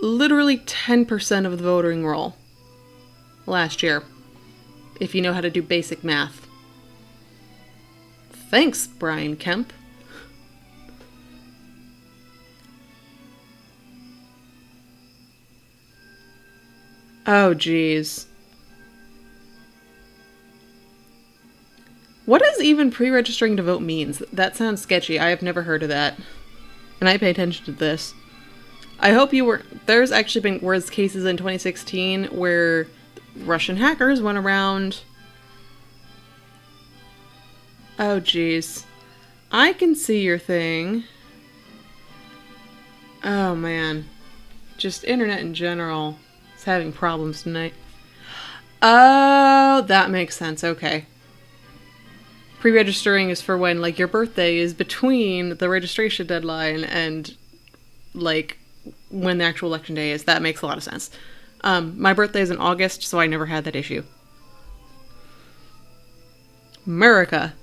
literally 10% of the voting roll last year, if you know how to do basic math. Thanks, Brian Kemp. Oh, geez. What does even pre-registering to vote means? That sounds sketchy. I have never heard of that. And I pay attention to this. I hope you were... There's actually been worse cases in 2016 where Russian hackers went around... Oh, geez. I can see your thing. Oh, man. Just internet in general is having problems tonight. Oh, that makes sense. Okay. Pre-registering is for when, like, your birthday is between the registration deadline and, like, when the actual election day is. That makes a lot of sense. My birthday is in August, so I never had that issue. America.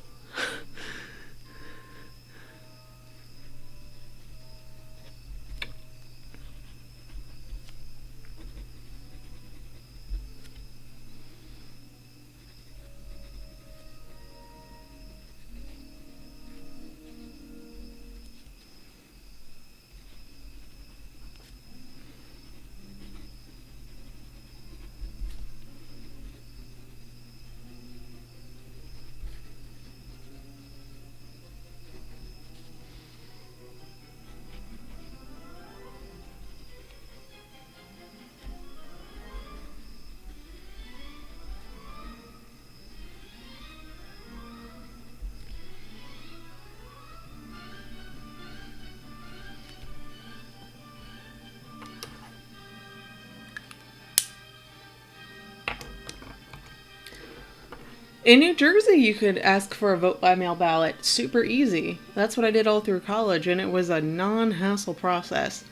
In New Jersey, you could ask for a vote-by-mail ballot. Super easy. That's what I did all through college, and it was a non-hassle process.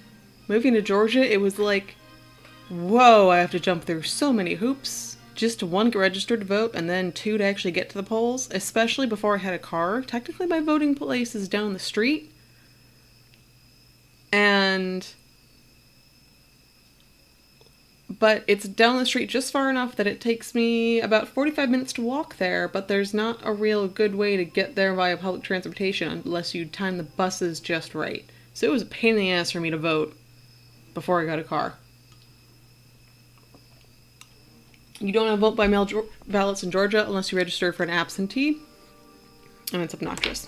Moving to Georgia, it was like, whoa, I have to jump through so many hoops just to, one, get registered to vote, and then two, to actually get to the polls, especially before I had a car. Technically, my voting place is down the street. But it's down the street just far enough that it takes me about 45 minutes to walk there, but there's not a real good way to get there via public transportation unless you time the buses just right. So it was a pain in the ass for me to vote before I got a car. You don't have vote-by-mail ballots in Georgia unless you register for an absentee, and it's obnoxious.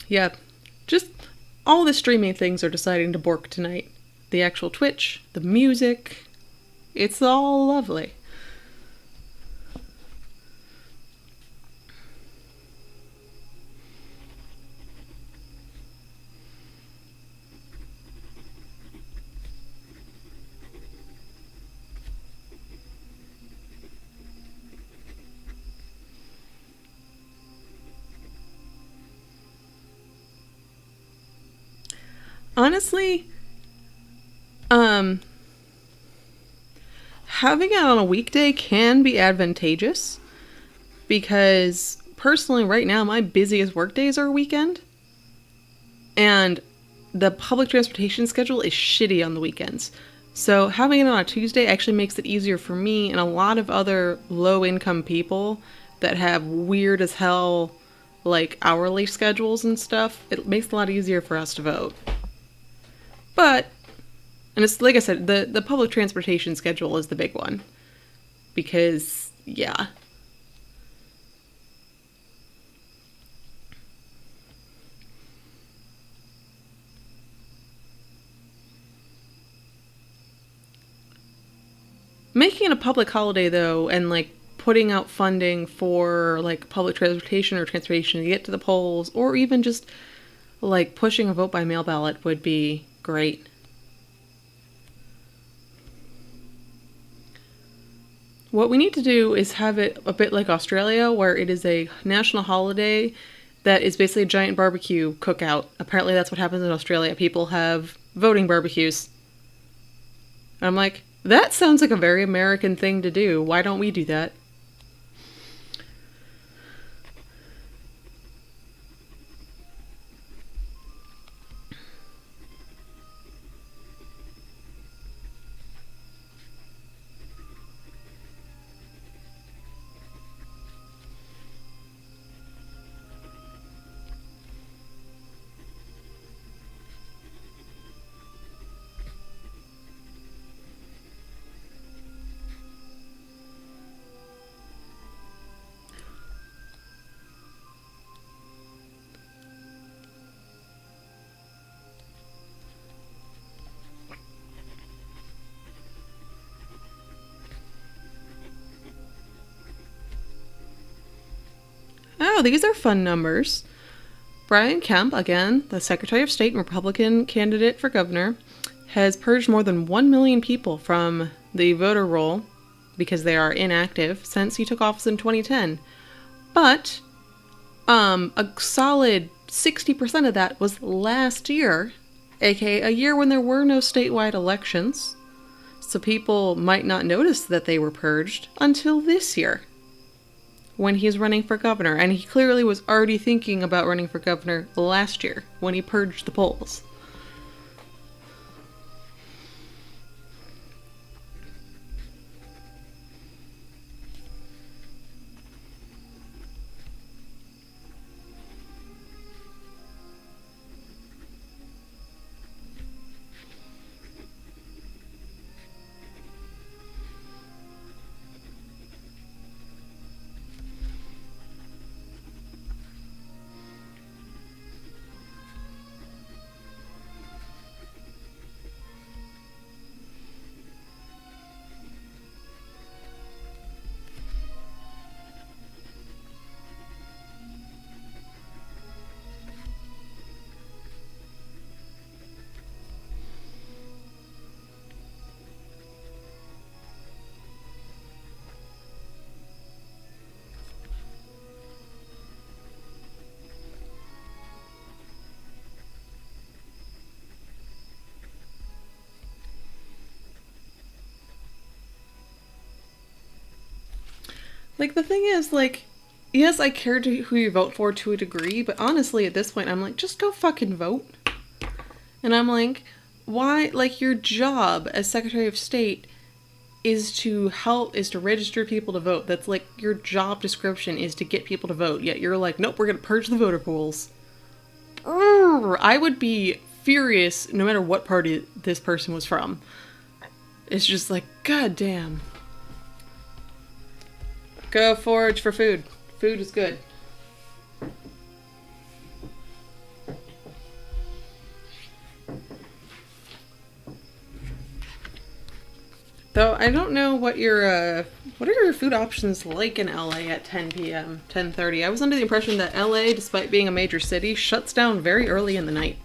Yeah, just all the streaming things are deciding to bork tonight. The actual Twitch, the music, it's all lovely. Honestly, having it on a weekday can be advantageous because personally right now my busiest work days are a weekend and the public transportation schedule is shitty on the weekends. So having it on a Tuesday actually makes it easier for me and a lot of other low-income people that have weird as hell like hourly schedules and stuff. It makes it a lot easier for us to vote. But, and it's like I said, the public transportation schedule is the big one. Because, yeah. Making it a public holiday, though, and, like, putting out funding for, like, public transportation or transportation to get to the polls, or even just, like, pushing a vote-by-mail ballot would be great. What we need to do is have it a bit like Australia, where it is a national holiday that is basically a giant barbecue cookout. Apparently that's what happens in Australia. People have voting barbecues. I'm like, that sounds like a very American thing to do. Why don't we do that? Oh, these are fun numbers. Brian Kemp, again, the Secretary of State and Republican candidate for governor, has purged more than 1 million people from the voter roll because they are inactive since he took office in 2010. But a solid 60% of that was last year, aka a year when there were no statewide elections. So people might not notice that they were purged until this year, when he's running for governor. And he clearly was already thinking about running for governor last year when he purged the polls. Like, the thing is, like, yes, I care who you vote for to a degree, but honestly, at this point, I'm like, just go fucking vote. And I'm like, why? Like, your job as Secretary of State is to register people to vote. That's like, your job description is to get people to vote. Yet you're like, nope, we're gonna purge the voter polls. I would be furious no matter what party this person was from. It's just like, god damn. Go forage for food. Food is good. Though I don't know what are your food options like in LA at 10 p.m., 10:30. I was under the impression that LA, despite being a major city, shuts down very early in the night.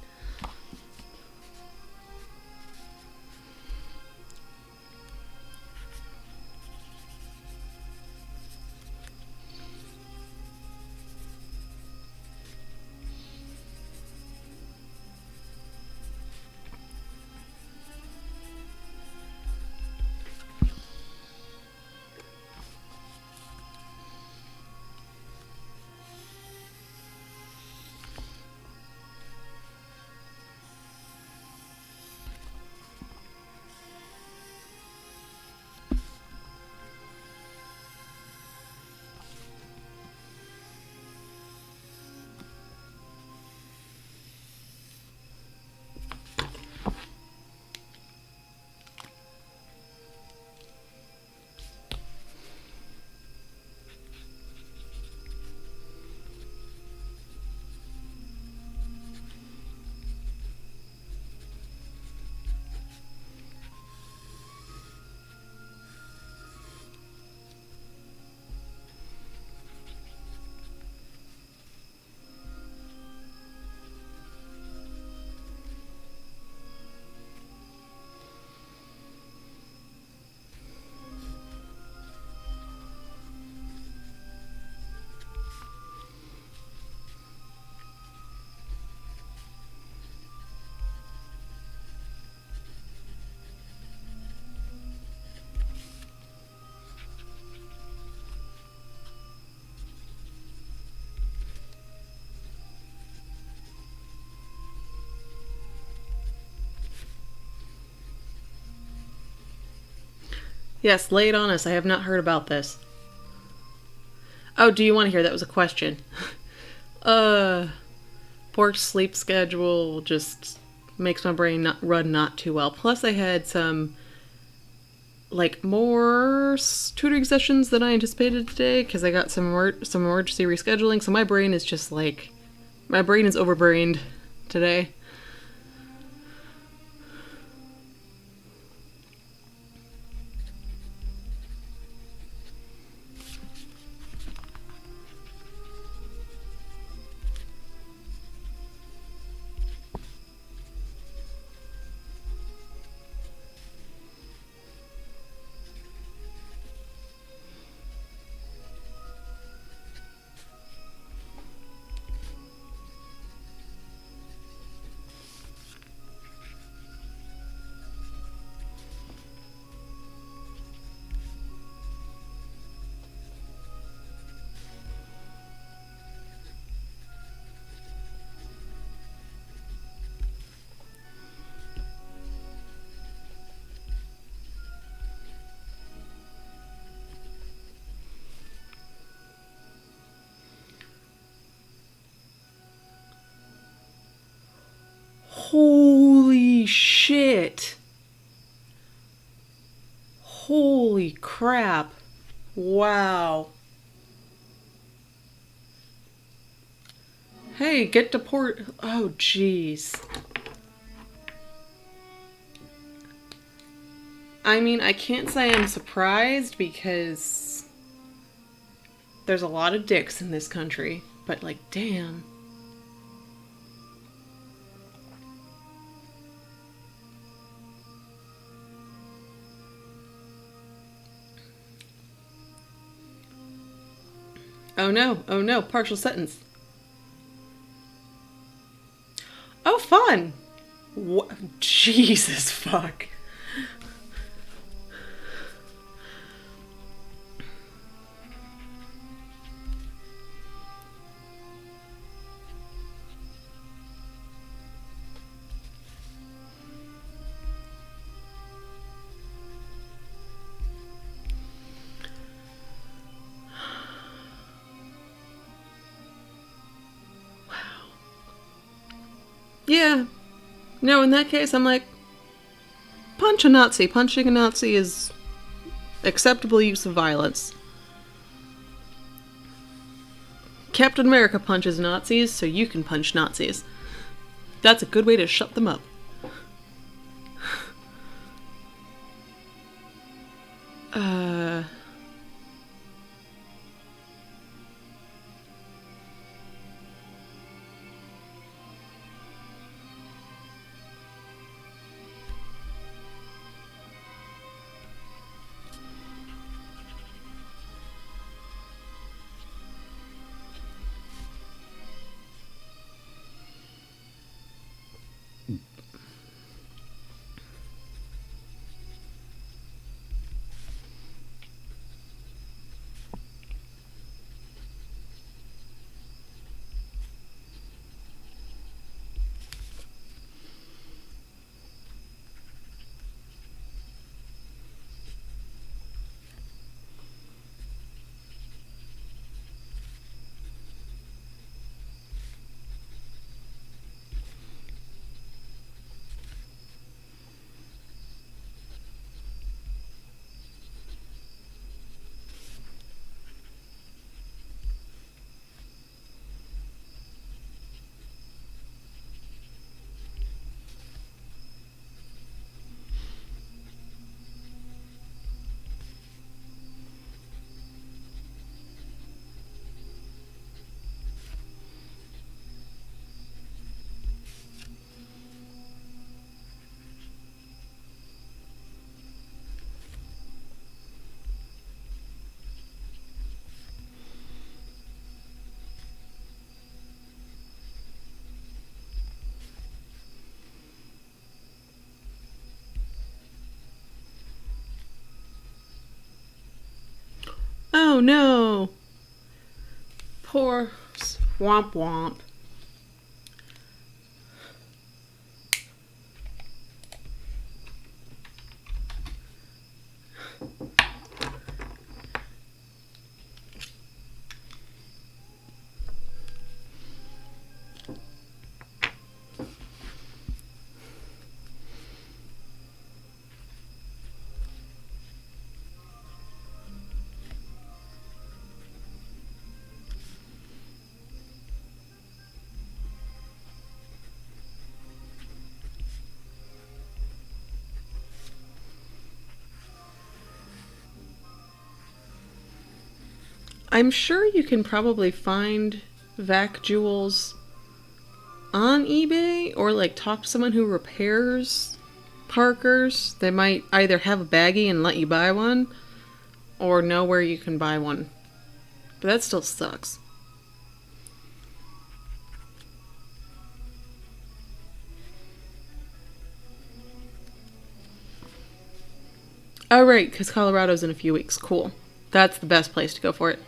Yes, lay it on us. I have not heard about this. Oh, do you want to hear? That was a question. Pork's sleep schedule just makes my brain not run not too well. Plus, I had some more tutoring sessions than I anticipated today because I got some emergency rescheduling. So my brain is just my brain is overbrained today. Holy shit. Holy crap. Wow. Hey, get deported. Oh, jeez. I mean, I can't say I'm surprised because there's a lot of dicks in this country, but like, damn. Oh no, partial sentence. Oh, fun! What? Jesus fuck. Yeah. No, in that case, I'm like, punch a Nazi. Punching a Nazi is acceptable use of violence. Captain America punches Nazis, so you can punch Nazis. That's a good way to shut them up. Oh no. Poor Womp Womp. I'm sure you can probably find vac jewels on eBay or like talk to someone who repairs Parkers. They might either have a baggie and let you buy one or know where you can buy one. But that still sucks. Oh, right, because Colorado's in a few weeks. Cool. That's the best place to go for it.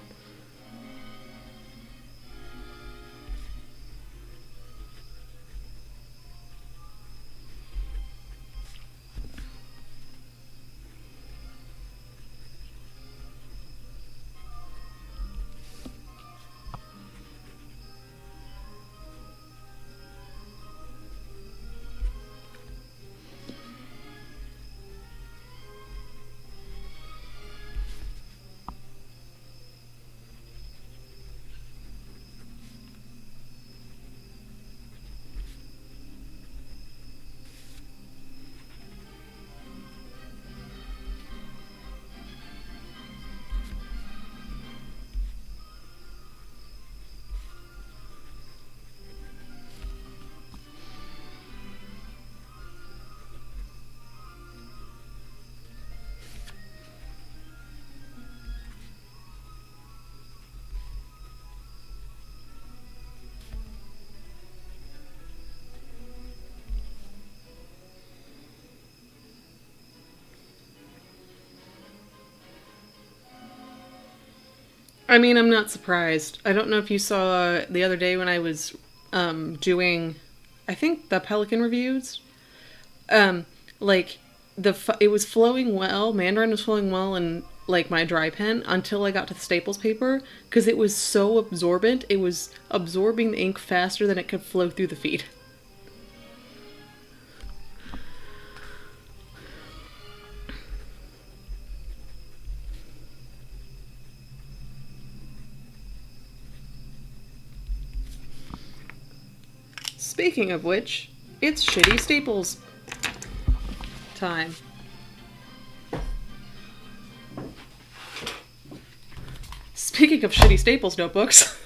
I mean, I'm not surprised. I don't know if you saw the other day when I was doing, I think, the Pelican reviews. Um, like it was flowing well. Mandarin was flowing well in like my dry pen until I got to the Staples paper because it was so absorbent. It was absorbing the ink faster than it could flow through the feed. Speaking of which, it's shitty Staples time. Speaking of shitty Staples notebooks.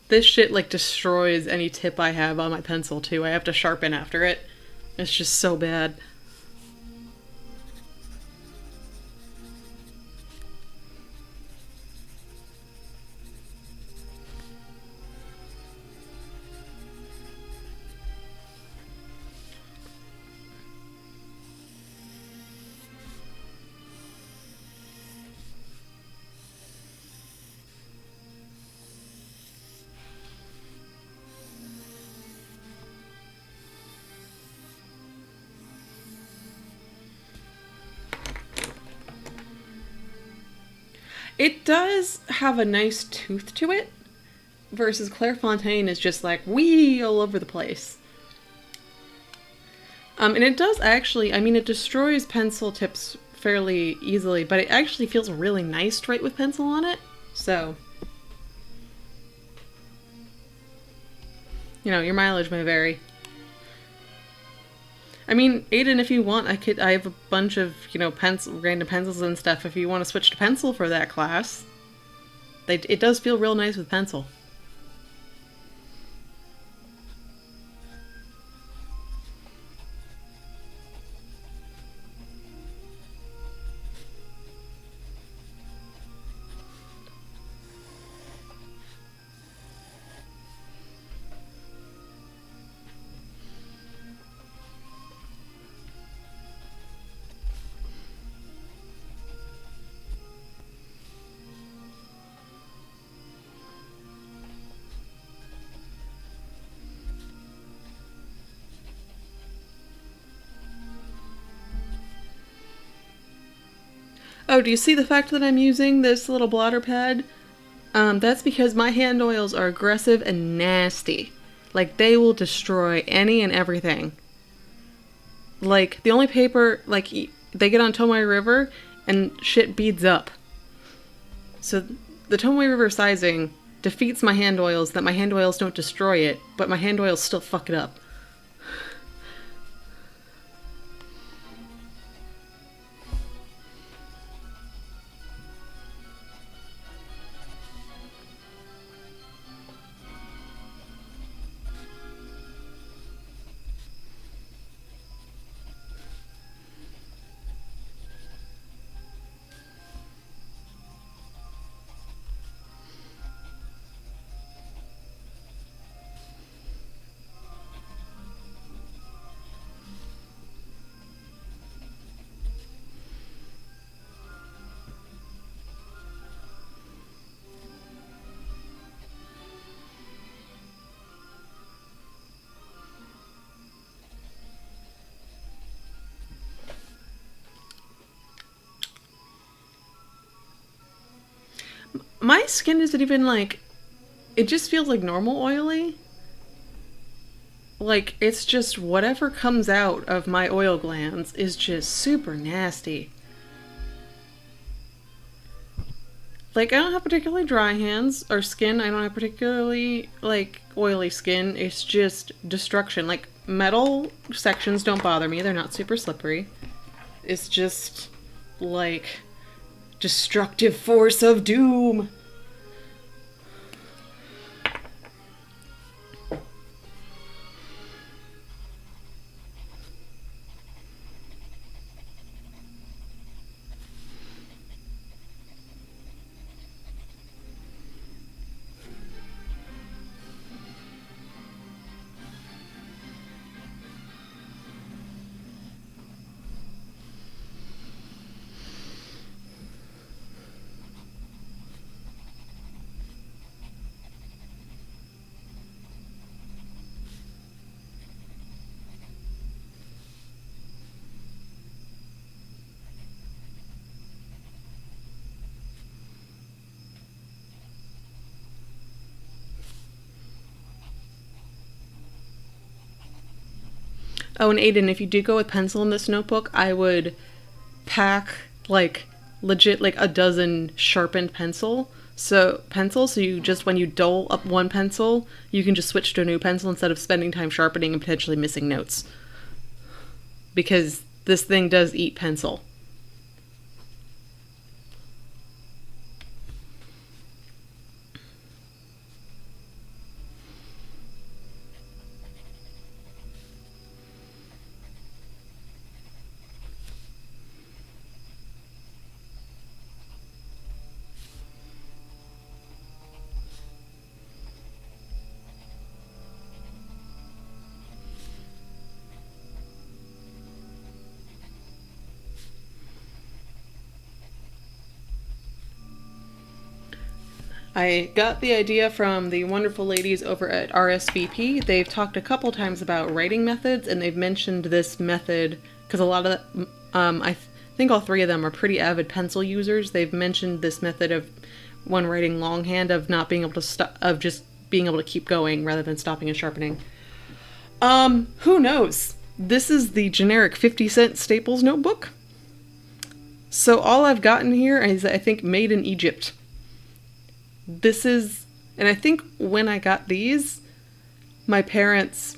This shit like destroys any tip I have on my pencil too. I have to sharpen after it. It's just so bad. It does have a nice tooth to it, versus Clairefontaine is just like wee all over the place. And it does actually, I mean, it destroys pencil tips fairly easily, but it actually feels really nice to write with pencil on it. So, you know, your mileage may vary. I mean, Aiden, if you want, I have a bunch of, you know, random pencils and stuff if you want to switch to pencil for that class. It does feel real nice with pencil. Oh, do you see the fact that I'm using this little blotter pad? That's because my hand oils are aggressive and nasty. Like, they will destroy any and everything. Like, the only paper, like, they get on Tomoe River and shit beads up. So, the Tomoe River sizing defeats my hand oils that my hand oils don't destroy it, but my hand oils still fuck it up. My skin isn't even like, it just feels like normal oily. Like, it's just whatever comes out of my oil glands is just super nasty. Like, I don't have particularly dry hands or skin. I don't have particularly, like, oily skin. It's just destruction. Like, metal sections don't bother me. They're not super slippery. It's just, like, destructive force of doom. Oh, and Aiden, if you do go with pencil in this notebook, I would pack like legit like a dozen sharpened pencils, so you just, when you dull up one pencil, you can just switch to a new pencil instead of spending time sharpening and potentially missing notes. Because this thing does eat pencil. I got the idea from the wonderful ladies over at RSVP. They've talked a couple times about writing methods, and they've mentioned this method because a lot of I think all three of them are pretty avid pencil users. They've mentioned this method of, when writing longhand, of not being able to stop, of just being able to keep going rather than stopping and sharpening. Who knows? This is the generic 50-cent Staples notebook. So all I've gotten here is, I think, made in Egypt. This is, and I think when I got these, my parents,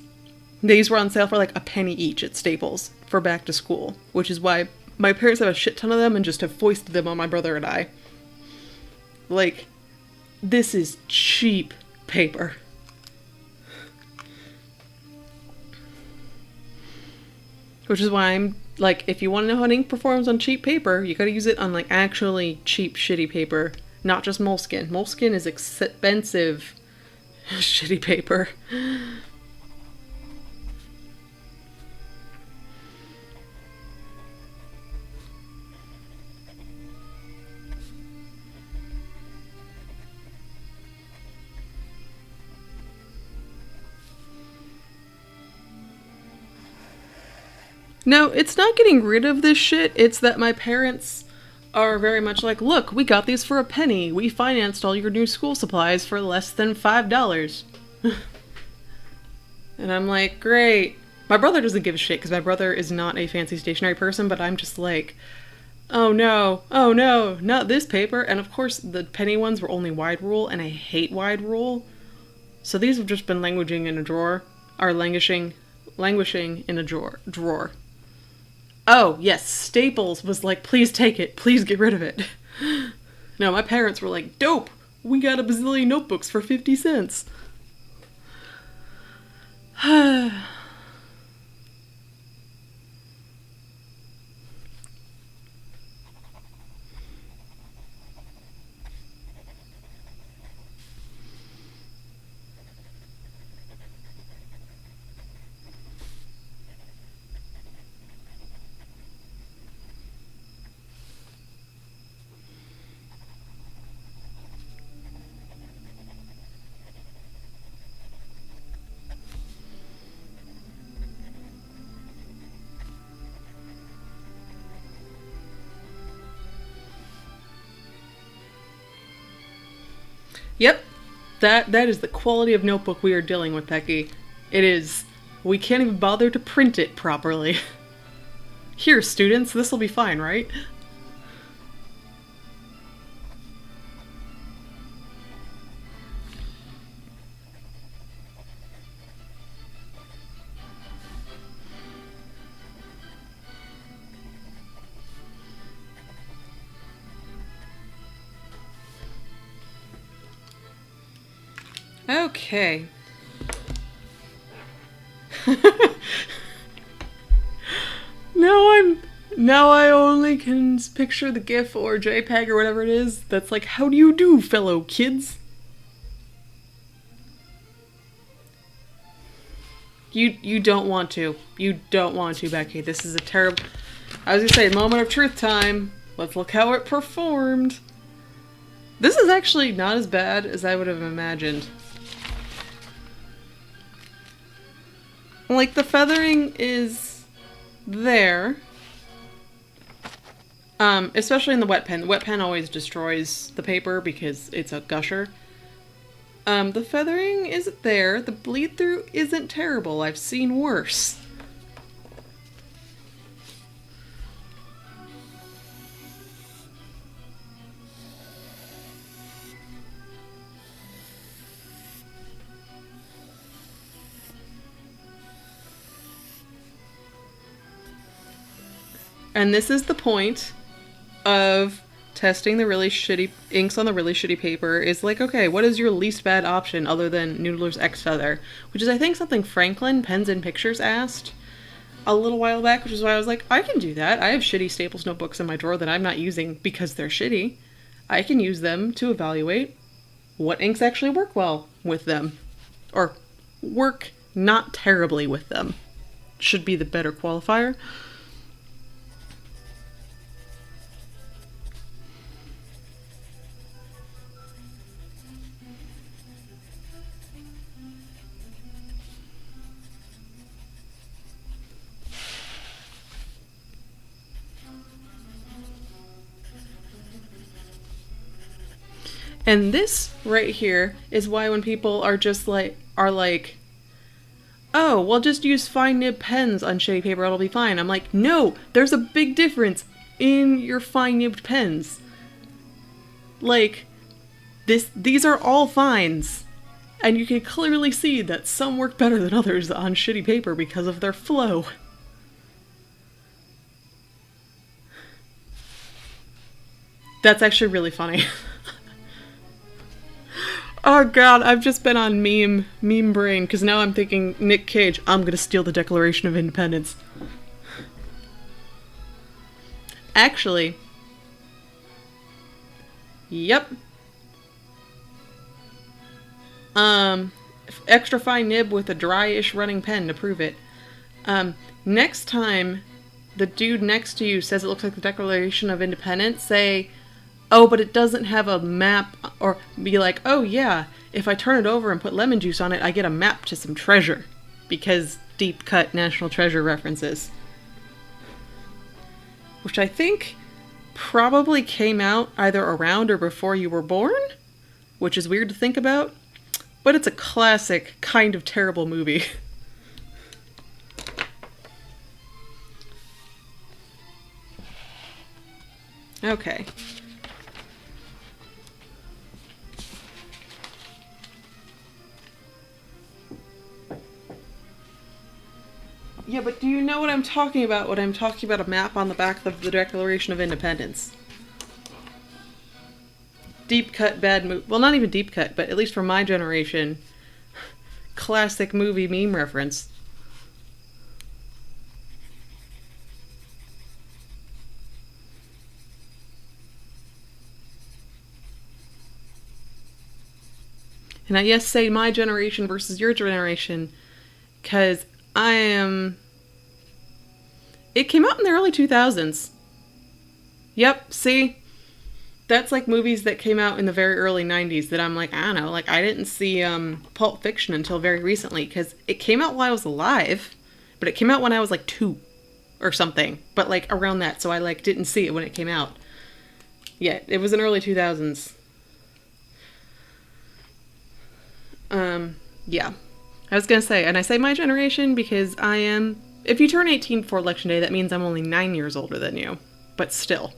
these were on sale for like a penny each at Staples for back to school, which is why my parents have a shit ton of them and just have foisted them on my brother and I. Like, this is cheap paper. Which is why I'm like, if you want to know how an ink performs on cheap paper, you gotta use it on like actually cheap, shitty paper. Not just Moleskine. Moleskine is expensive, shitty paper. No, it's not getting rid of this shit. It's that my parents are very much like, look, we got these for a penny. We financed all your new school supplies for less than $5. And I'm like, great. My brother doesn't give a shit because my brother is not a fancy stationery person, but I'm just like, oh no, not this paper. And of course, the penny ones were only wide rule, and I hate wide rule. So these have just been languishing in a drawer, or languishing in a drawer. Oh, yes, Staples was like, please take it, please get rid of it. No, my parents were like, dope, we got a bazillion notebooks for 50 cents. Yep, that is the quality of notebook we are dealing with, Becky. It is. We can't even bother to print it properly. Here, students, this'll be fine, right? Okay. Now I only can picture the GIF or JPEG or whatever it is that's like, how do you do, fellow kids? You don't want to. You don't want to, Becky. This is a terrible... I was gonna say, moment of truth time. Let's look how it performed. This is actually not as bad as I would have imagined. Like, the feathering is there. Especially in the wet pen. The wet pen always destroys the paper because it's a gusher. The feathering isn't there. The bleed through isn't terrible. I've seen worse. And this is the point of testing the really shitty inks on the really shitty paper, is like, okay, what is your least bad option other than Noodler's X Feather? Which is, I think, something Franklin, Pens and Pictures, asked a little while back, which is why I was like, I can do that. I have shitty Staples notebooks in my drawer that I'm not using because they're shitty. I can use them to evaluate what inks actually work well with them. Or work not terribly with them. Should be the better qualifier. And this right here is why when people are just like, oh, well, just use fine nib pens on shitty paper, it'll be fine. I'm like, no, there's a big difference in your fine nibbed pens. Like, these are all fines. And you can clearly see that some work better than others on shitty paper because of their flow. That's actually really funny. Oh god, I've just been on meme brain, because now I'm thinking Nick Cage, I'm gonna steal the Declaration of Independence. Actually, yep. Extra fine nib with a dry-ish running pen to prove it. Next time the dude next to you says it looks like the Declaration of Independence, say, oh, but it doesn't have a map, or be like, oh yeah, if I turn it over and put lemon juice on it, I get a map to some treasure. Because deep cut National Treasure references. Which I think probably came out either around or before you were born, which is weird to think about, but it's a classic, kind of terrible movie. Okay. Yeah, but do you know what I'm talking about when I'm talking about a map on the back of the Declaration of Independence? Deep cut bad movie. Well, not even deep cut, but at least for my generation, classic movie meme reference. And I yes say my generation versus your generation, because it came out in the early 2000s. Yep, see? That's like movies that came out in the very early 90s that I'm like, I don't know, like I didn't see Pulp Fiction until very recently, because it came out while I was alive, but it came out when I was like 2 or something, but like around that, so I like didn't see it when it came out. Yeah, it was in early 2000s. Yeah. I was gonna say, and I say my generation because if you turn 18 before Election Day, that means I'm only 9 years older than you. But still.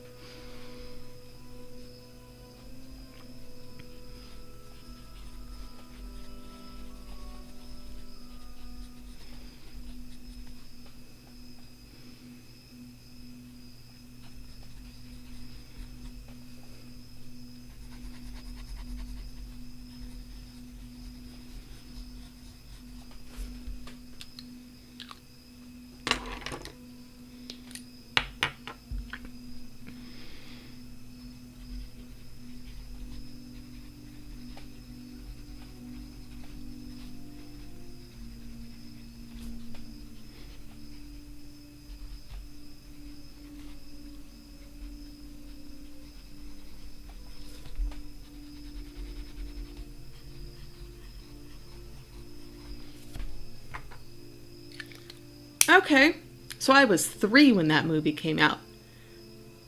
Okay, so I was 3 when that movie came out.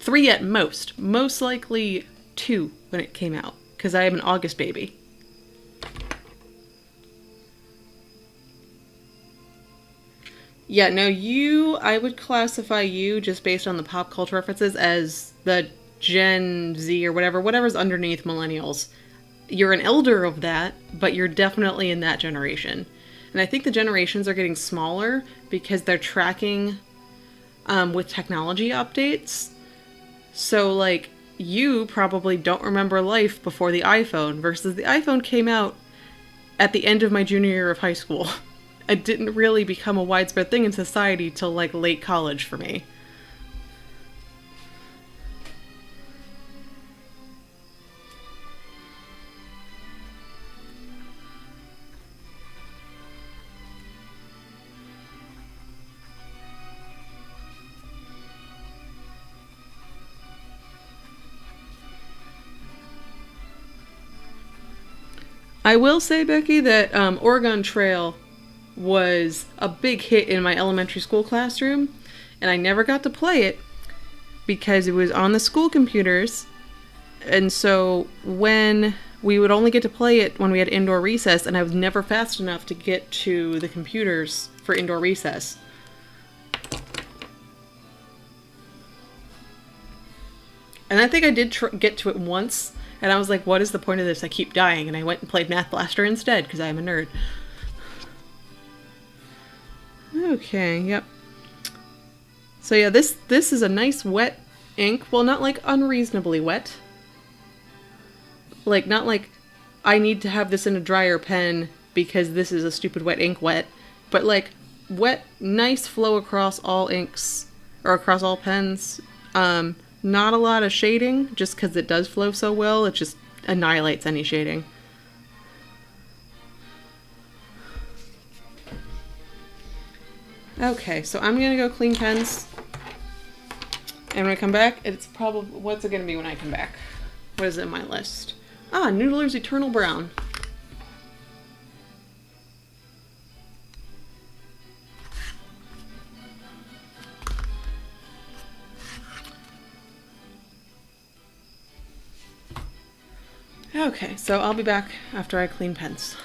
3 at most. Most likely 2 when it came out, because I am an August baby. Yeah, no, I would classify you, just based on the pop culture references, as the Gen Z or whatever's underneath millennials. You're an elder of that, but you're definitely in that generation. And I think the generations are getting smaller because they're tracking with technology updates. So, like, you probably don't remember life before the iPhone, versus the iPhone came out at the end of my junior year of high school. It didn't really become a widespread thing in society till like late college for me. I will say, Becky, that Oregon Trail was a big hit in my elementary school classroom, and I never got to play it because it was on the school computers. And so when we would only get to play it when we had indoor recess, and I was never fast enough to get to the computers for indoor recess. And I think I did get to it once, and I was like, what is the point of this? I keep dying. And I went and played Math Blaster instead because I am a nerd. Okay, yep. So yeah, this is a nice wet ink. Well, not like unreasonably wet. Like, not like I need to have this in a dryer pen because this is a stupid wet ink wet. But like wet, nice flow across all inks or across all pens. Not a lot of shading, just because it does flow so well. It just annihilates any shading. Okay, so I'm gonna go clean pens. And when I come back, it's probably, what's it gonna be when I come back? What is in my list? Ah, Noodler's Eternal Brown. Okay, so I'll be back after I clean pens.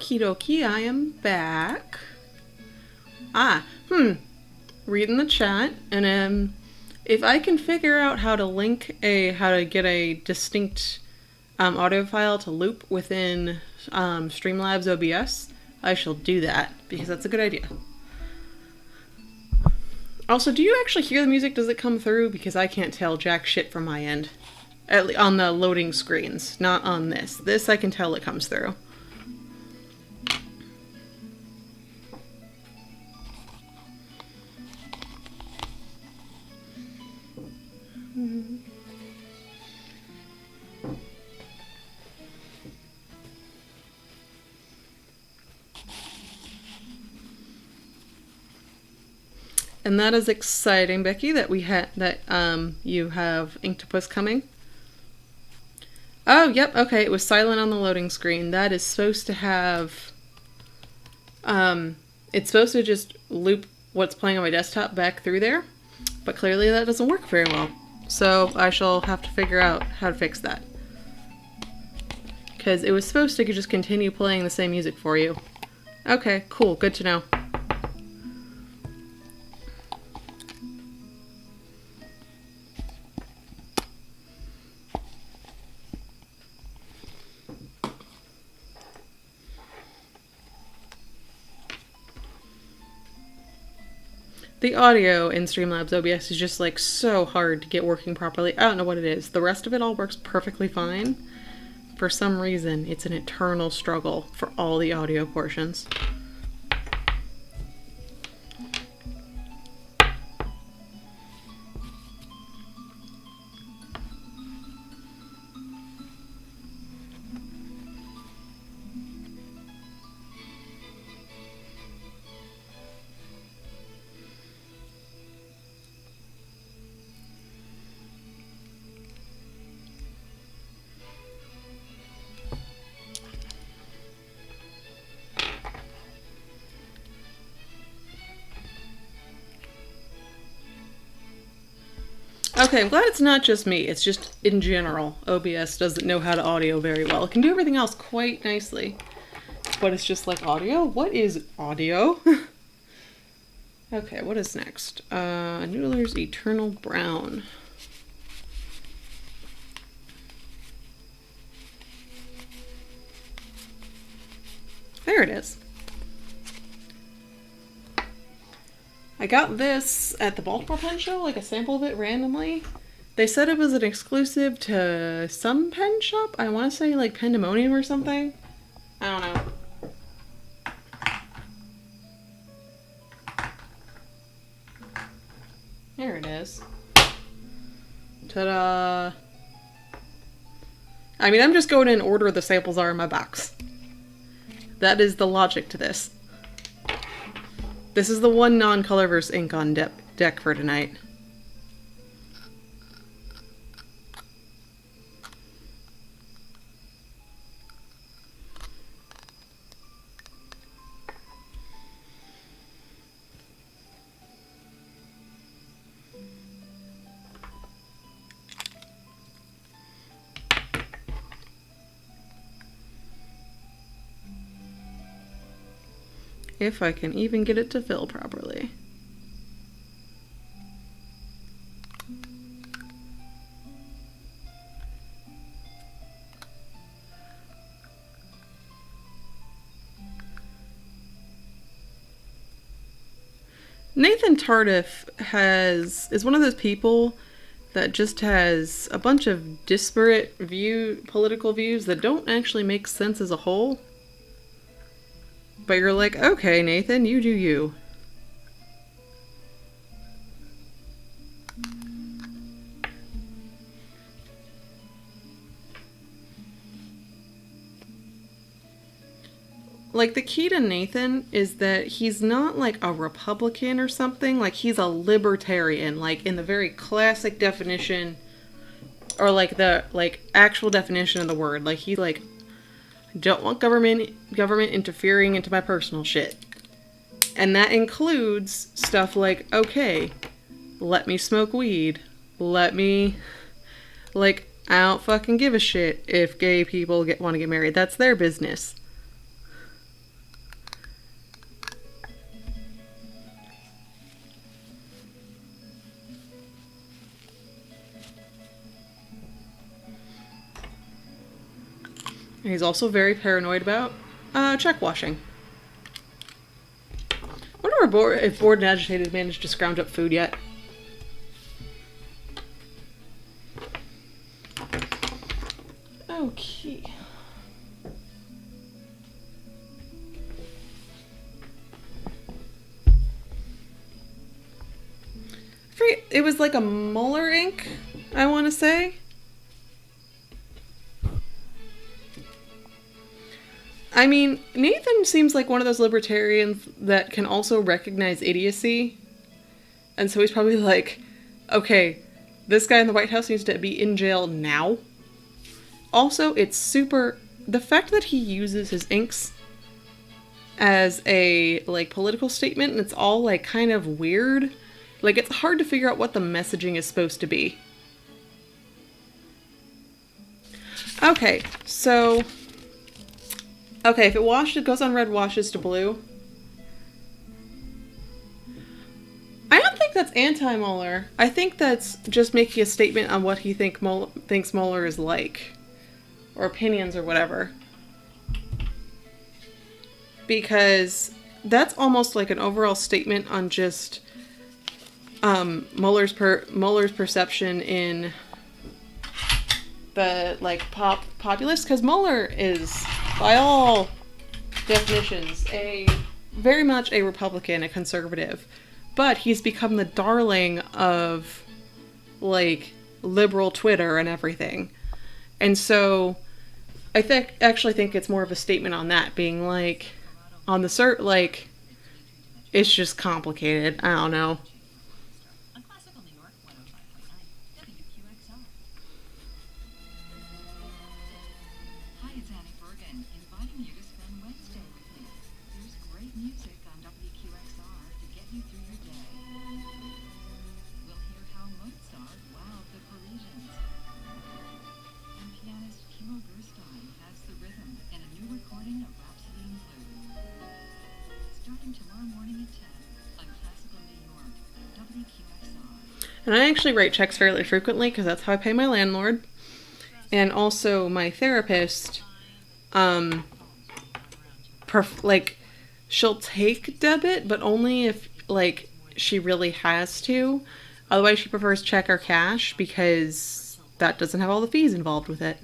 Okie dokie, I am back. Reading the chat, and if I can figure out how to get a distinct audio file to loop within Streamlabs OBS, I shall do that, because that's a good idea. Also, do you actually hear the music? Does it come through? Because I can't tell jack shit from my end. On the loading screens, not on this. This I can tell it comes through. And that is exciting, Becky, that you have Inktopuss coming. Oh, yep, okay, it was silent on the loading screen. That is supposed to have... it's supposed to just loop what's playing on my desktop back through there, but clearly that doesn't work very well. So I shall have to figure out how to fix that. Because it was supposed to just continue playing the same music for you. Okay, cool, good to know. The audio in Streamlabs OBS is just like so hard to get working properly. I don't know what it is. The rest of it all works perfectly fine. For some reason, it's an eternal struggle for all the audio portions. Okay, I'm glad it's not just me. It's just, in general, OBS doesn't know how to audio very well. It can do everything else quite nicely. But it's just like, audio? What is audio? Okay, what is next? Noodler's Eternal Brown. There it is. I got this at the Baltimore Pen Show, like a sample of it randomly. They said it was an exclusive to some pen shop. I want to say like Pandemonium or something. I don't know. There it is. Ta-da! I mean, I'm just going in order the samples are in my box. That is the logic to this. This is the one non-Colorverse ink on deck for tonight. If I can even get it to fill properly. Nathan Tardif is one of those people that just has a bunch of disparate political views that don't actually make sense as a whole. But you're like, okay, Nathan, you do you. Like, the key to Nathan is that he's not like a Republican or something. Like, he's a libertarian, like in the very classic definition, or like the actual definition of the word. Like, he's like, don't want government interfering into my personal shit. And that includes stuff like, okay, let me smoke weed. Let me, like, I don't fucking give a shit if gay people want to get married. That's their business. And he's also very paranoid about check washing. I wonder if Bored and Agitated managed to scrounge up food yet. Okay. It was like a Mueller ink, I want to say. I mean, Nathan seems like one of those libertarians that can also recognize idiocy. And so he's probably like, okay, this guy in the White House needs to be in jail now. Also, it's super... The fact that he uses his inks as a, like, political statement, and it's all, like, kind of weird. Like, it's hard to figure out what the messaging is supposed to be. Okay, so... Okay, if it goes on red, washes to blue. I don't think that's anti-Mueller. I think that's just making a statement on what he thinks Mueller is like. Or opinions or whatever. Because that's almost like an overall statement on just Mueller's perception in the like populace. Because Mueller is, by all definitions, very much a Republican, a conservative. But he's become the darling of like liberal Twitter and everything. And so I actually think it's more of a statement on that, being like, on the like, it's just complicated. I don't know. And I actually write checks fairly frequently because that's how I pay my landlord. And also my therapist, like, she'll take debit, but only if, like, she really has to. Otherwise, she prefers check or cash because that doesn't have all the fees involved with it.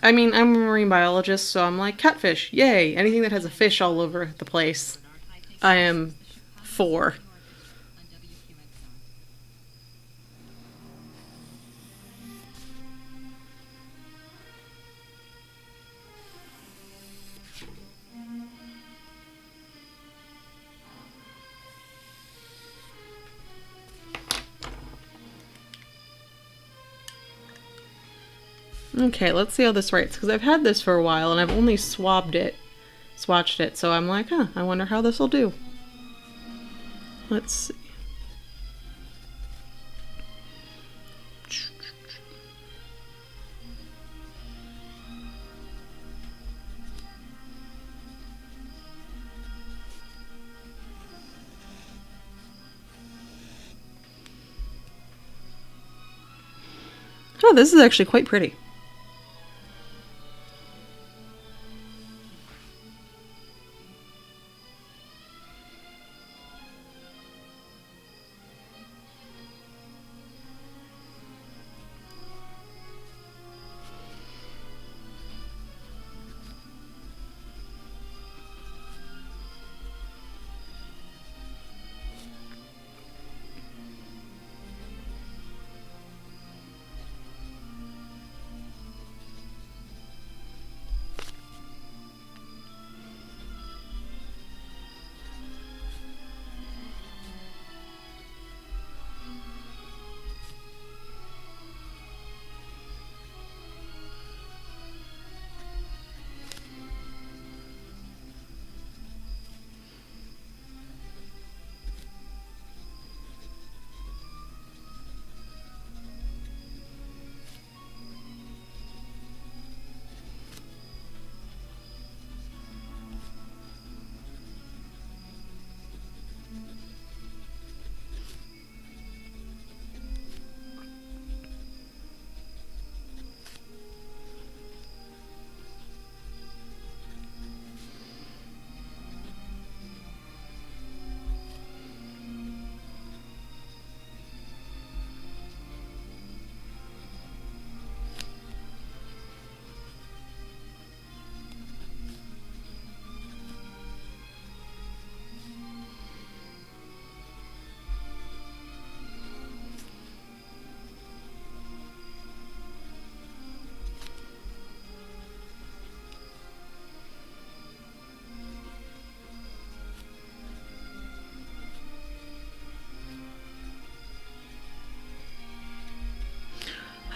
I mean, I'm a marine biologist, so I'm like, catfish, yay! Anything that has a fish all over the place, I am for. Okay, let's see how this writes, because I've had this for a while, and I've only swatched it, so I'm like, I wonder how this will do. Let's see. Oh, this is actually quite pretty.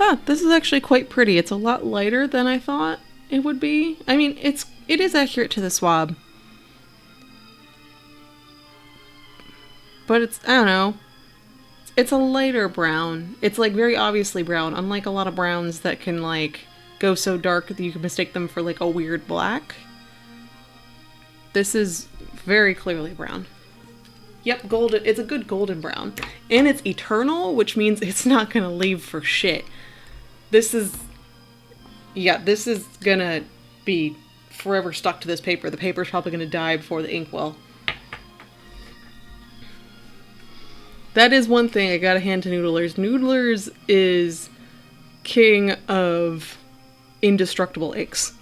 Yeah, this is actually quite pretty. It's a lot lighter than I thought it would be. I mean, it is accurate to the swab. But it's, I don't know, it's a lighter brown. It's like very obviously brown, unlike a lot of browns that can like go so dark that you can mistake them for like a weird black. This is very clearly brown. Yep, golden. It's a good golden brown. And it's eternal, which means it's not gonna leave for shit. This is gonna be forever stuck to this paper. The paper's probably gonna die before the ink will. That is one thing I gotta hand to Noodlers. Noodlers is king of indestructible inks.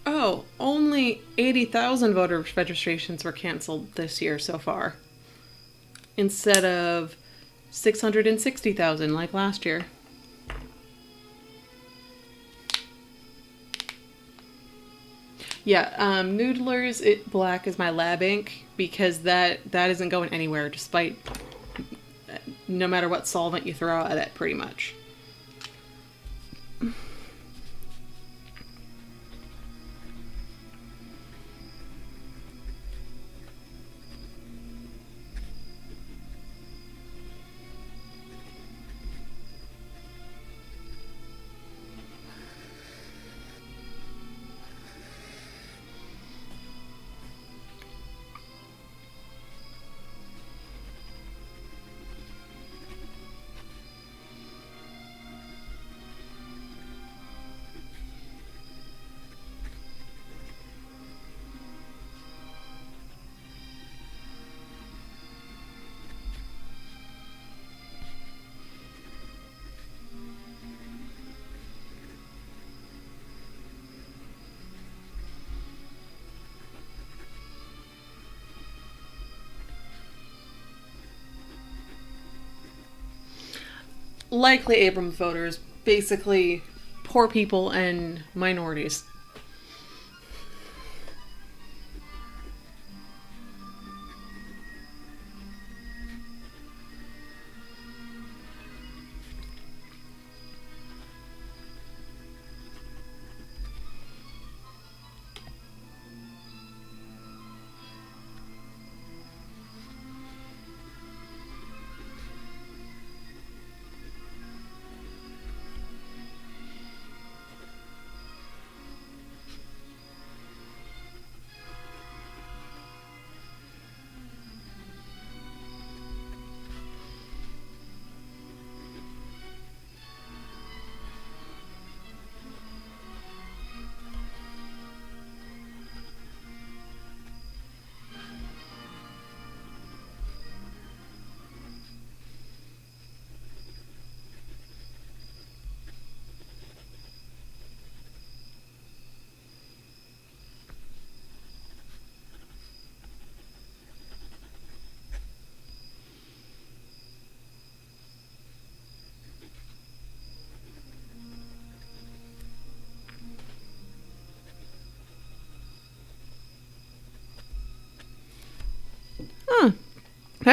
Oh, only 80,000 voter registrations were canceled this year so far, instead of 660,000 like last year. Yeah, Noodlers Black is my lab ink because that isn't going anywhere despite no matter what solvent you throw at it, pretty much. Likely Abrams voters, basically poor people and minorities.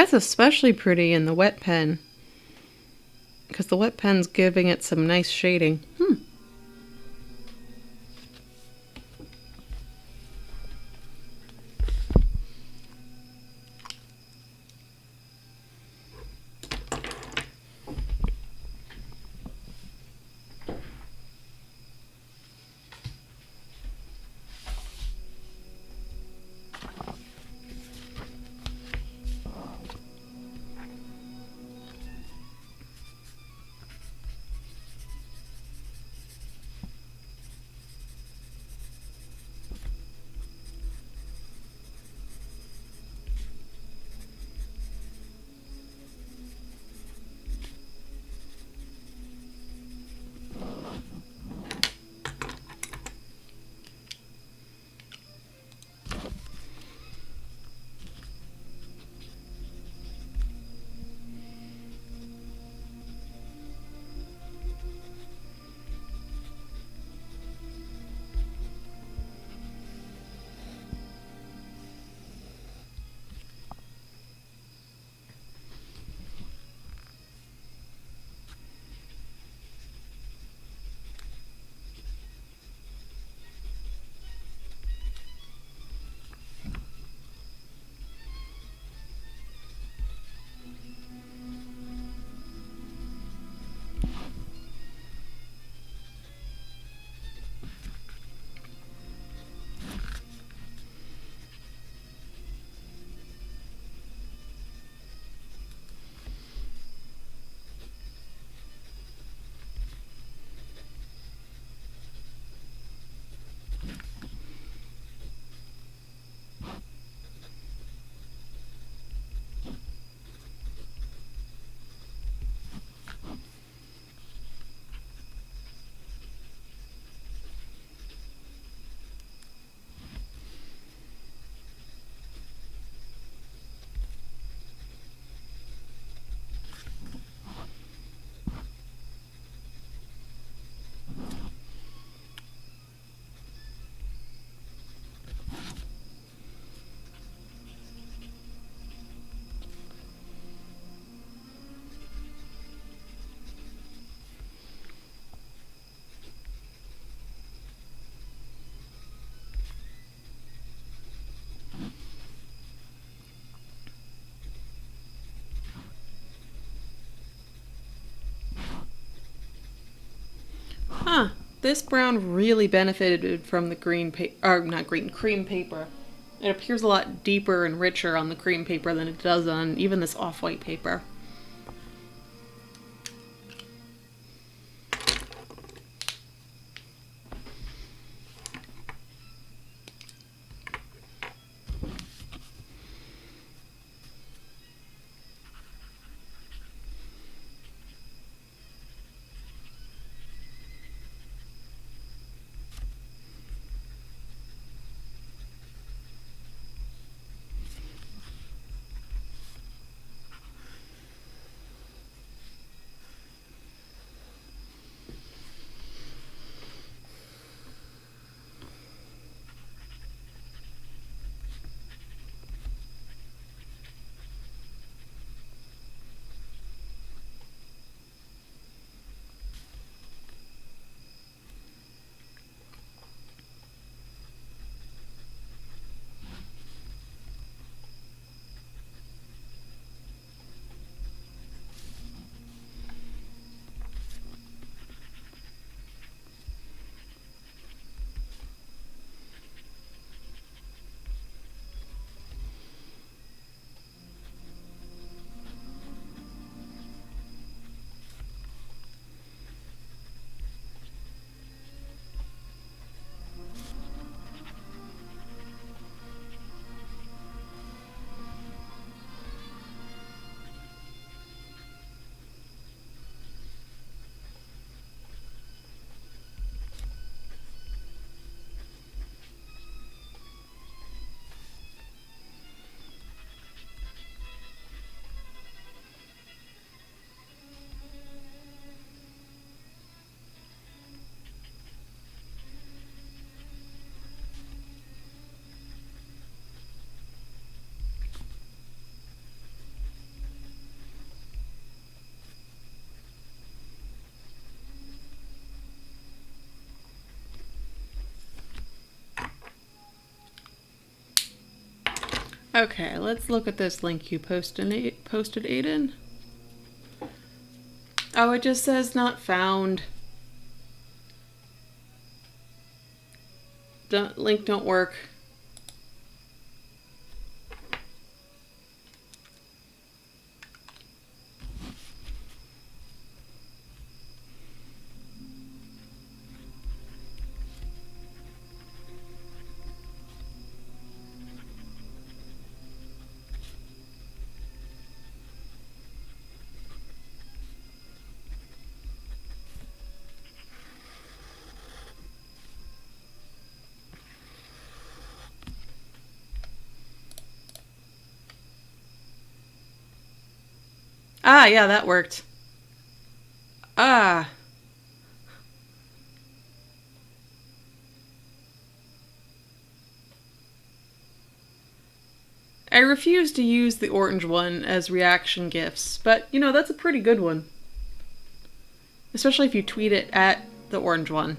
That's especially pretty in the wet pen, because the wet pen's giving it some nice shading. Huh. This brown really benefited from the green paper, or not green, cream paper. It appears a lot deeper and richer on the cream paper than it does on even this off-white paper. Okay, let's look at this link you posted, Aiden. Oh, it just says not found. Link don't work. Ah, yeah, that worked. Ah. I refuse to use the orange one as reaction GIFs, but you know, that's a pretty good one. Especially if you tweet it at the orange one.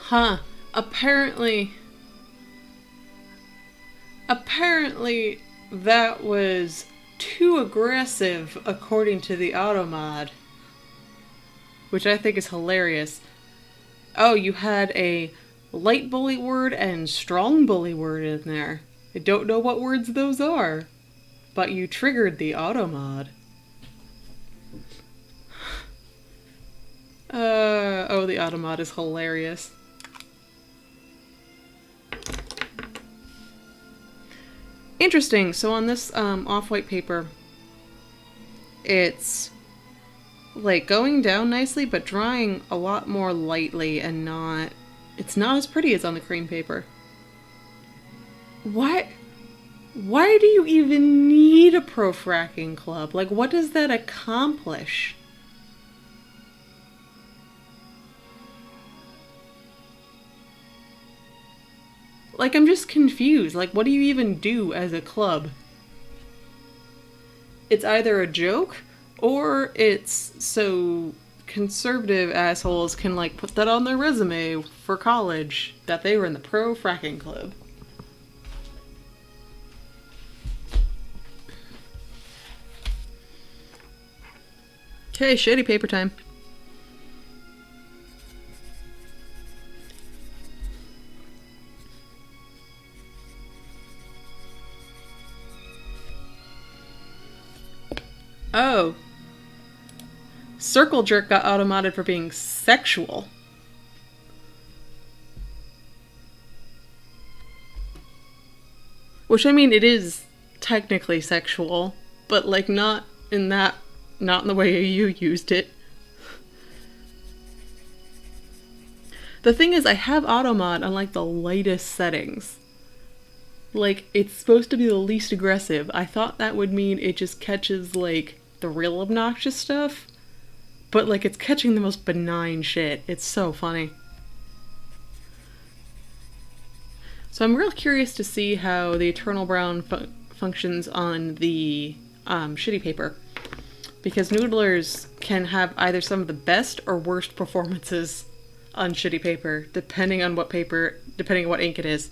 Huh. Apparently that was too aggressive according to the auto mod, which I think is hilarious. Oh, you had a light bully word and strong bully word in there. I don't know what words those are, but you triggered the auto mod. Oh, the auto mod is hilarious. Interesting. So on this off-white paper, it's like going down nicely, but drying a lot more lightly and it's not as pretty as on the cream paper. Why do you even need a pro fracking club? Like, what does that accomplish? Like, I'm just confused. Like, what do you even do as a club? It's either a joke, or it's so conservative assholes can, like, put that on their resume for college that they were in the pro fracking club. Okay, shitty paper time. Oh. Circle Jerk got auto-modded for being sexual. Which, I mean, it is technically sexual, but, like, not in the way you used it. The thing is, I have auto mod on like the lightest settings. Like, it's supposed to be the least aggressive. I thought that would mean it just catches like the real obnoxious stuff. But like, it's catching the most benign shit. It's so funny. So I'm real curious to see how the Eternal Brown functions on the shitty paper. Because Noodlers can have either some of the best or worst performances on shitty paper, depending on what ink it is.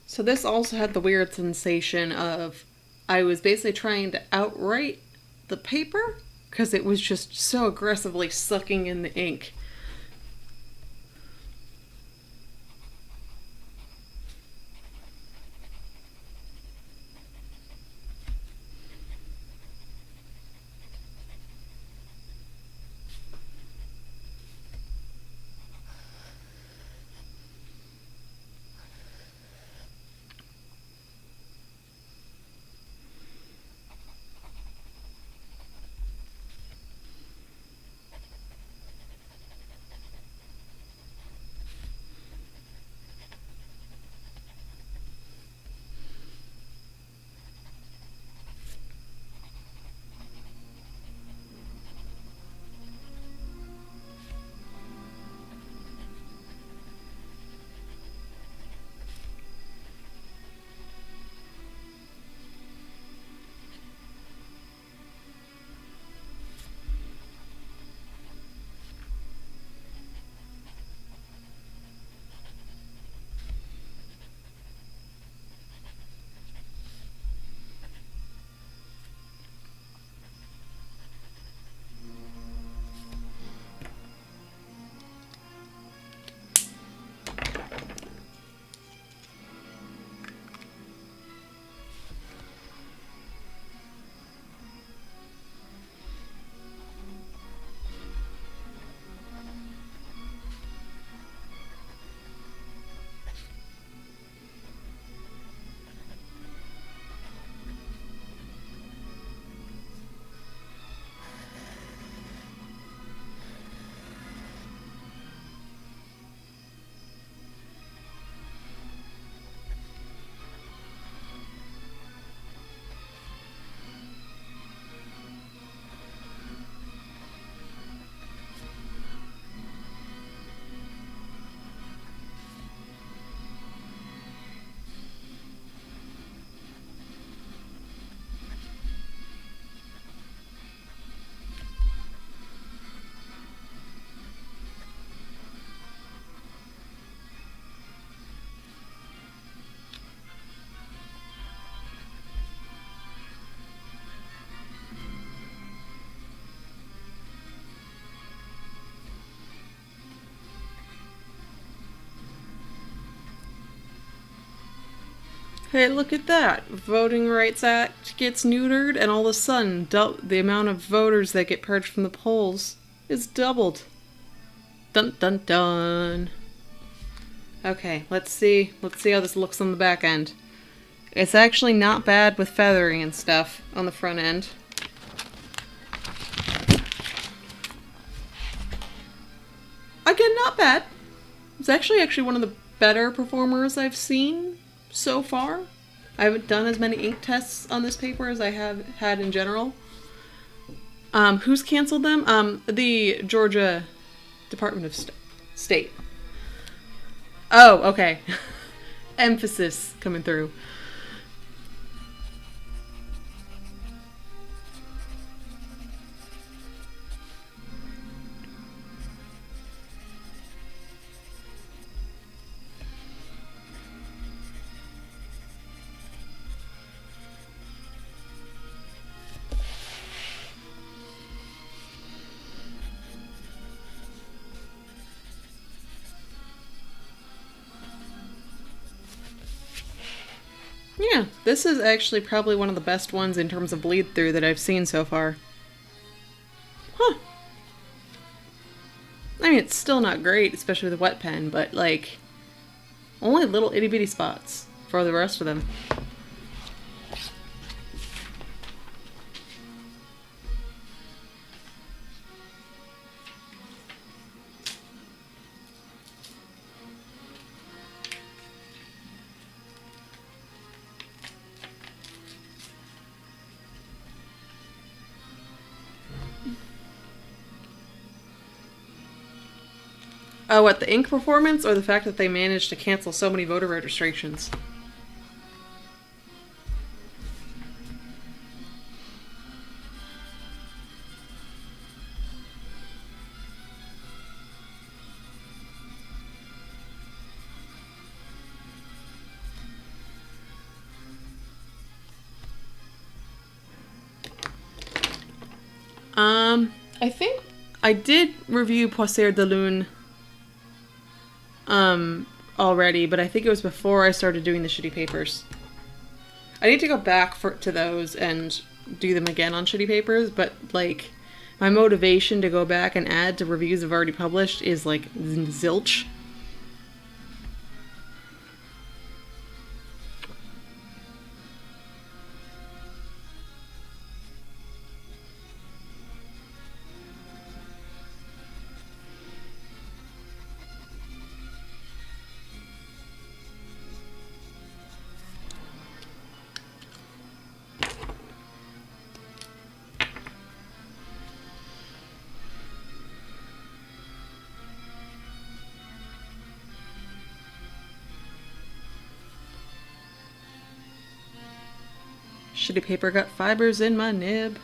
So this also had the weird sensation of I was basically trying to outwrite the paper because it was just so aggressively sucking in the ink. Hey, look at that. Voting Rights Act gets neutered, and all of a sudden, the amount of voters that get purged from the polls is doubled. Dun dun dun. Okay, let's see. Let's see how this looks on the back end. It's actually not bad with feathering and stuff on the front end. Again, not bad. It's actually one of the better performers I've seen so far. I haven't done as many ink tests on this paper as I have had in general. Who's canceled them? The Georgia Department of State. Oh, okay. Emphasis coming through. Yeah, this is actually probably one of the best ones in terms of bleed through that I've seen so far. Huh. I mean, it's still not great, especially with a wet pen, but like, only little itty bitty spots for the rest of them. Oh, what, the ink performance or the fact that they managed to cancel so many voter registrations? I think I did review Poisson de Lune already, but I think it was before I started doing the shitty papers. I need to go back to those and do them again on shitty papers, but like my motivation to go back and add to reviews I've already published is like zilch. Shitty paper got fibers in my nib.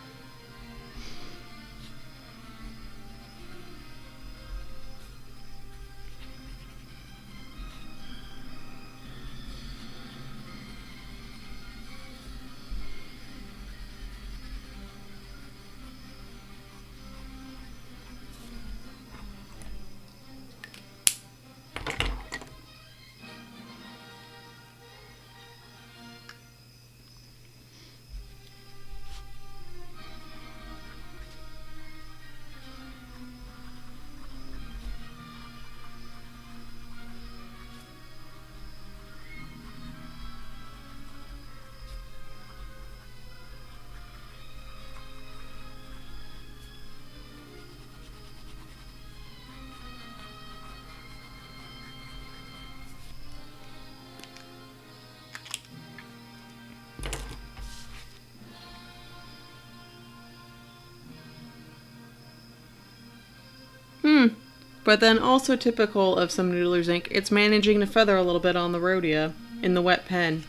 But then also typical of some Noodler's ink, it's managing to feather a little bit on the rhodia in the wet pen.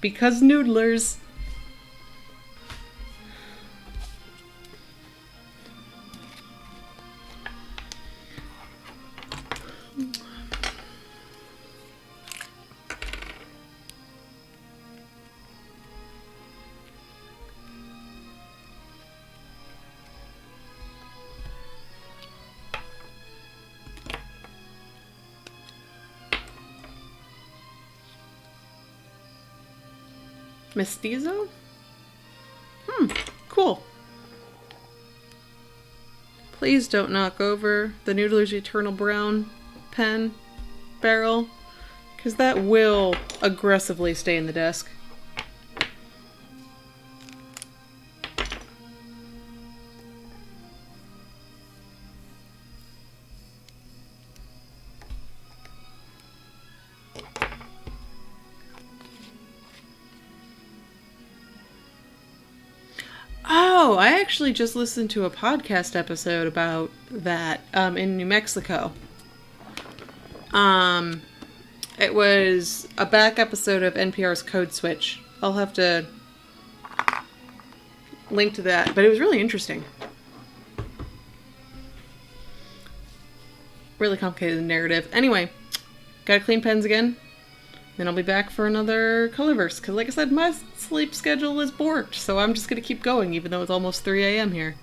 Because Noodlers. Mestizo? Cool. Please don't knock over the Noodler's Eternal Brown pen barrel, because that will aggressively stay in the desk. Oh, I actually just listened to a podcast episode about that in New Mexico. It was a back episode of NPR's Code Switch. I'll have to link to that, but it was really interesting. Really complicated narrative. Anyway, gotta clean pens again. Then I'll be back for another Colorverse. Because like I said, my sleep schedule is borked. So I'm just gonna keep going even though it's almost 3 a.m. here.